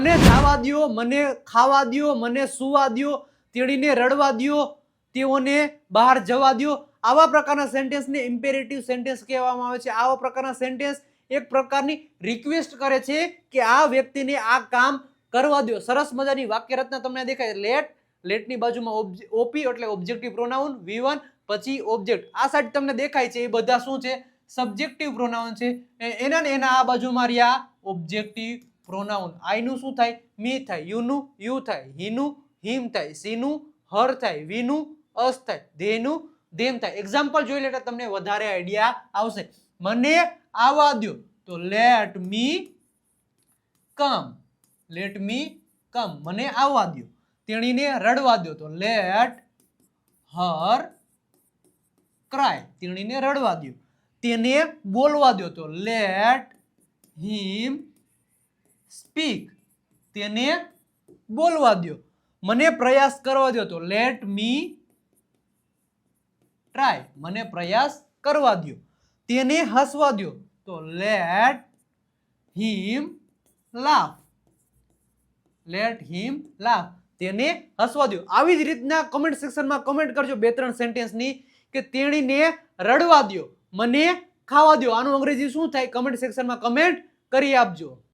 મને જાવા દ્યો, મને ખાવા દ્યો, મને સુવા દ્યો, તેણીને રડવા દ્યો, તેઓને બહાર જવા દ્યો. આવા પ્રકારના સેન્ટેન્સને ઇમ્પેરેટિવ સેન્ટેન્સ કહેવામાં આવે છે. આવા પ્રકારના સેન્ટેન્સ એક પ્રકારની રિક્વેસ્ટ કરે છે કે આ વ્યક્તિને આ કામ કરવા દો. સરસ મજાની વાક્ય રચના તમને દેખાય. લેટની બાજુમાં ઓપી એટલે ઓબ્જેક્ટિવ પ્રોનાઉન, V1 પછી ઓબ્જેક્ટ. આ સાઈડ તમને દેખાય છે એ બધા શું છે? સબ્જેક્ટિવ પ્રોનાઉન છે. એના આ બાજુમાં રહ્યા ઓબ્જેક્ટિવ પ્રોનાઉન. આઈ નું શું થાય? મી થાય. યુ નું યુ થાય. હી નું હિમ થાય. સી નું હર થાય. વી નું અસ થાય. ધે નું ધેમ થાય. એક્ઝામ્પલ જોઈ લેતા તમને વધારે આઈડિયા આવશે. મને આવવા દો તો લેટ મી કમ. લેટ મી કમ. મને આવવા દો. તેણીને રડવા દો તો લેટ હર ક્રાય. તેણીને રડવા દો. તેને બોલવા દો તો લેટ હિમ સ્પીક. તેને બોલવા દો. મને પ્રયાસ કરવા દો તો લેટ મી ટ્રાય. મને પ્રયાસ કરવા દો. તેને હસવા દો તો લેટ હિમ લાફ. લેટ હિમ લાફ. તેને હસવા દો. આવી જ રીતના કમેન્ટ સેક્શનમાં કમેન્ટ કરજો 2-3 સેન્ટેન્સની કે તેણીને રડવા દો, મને ખાવા દો. આનું અંગ્રેજી શું થાય? કમેન્ટ સેક્શનમાં કમેન્ટ કરી આપજો.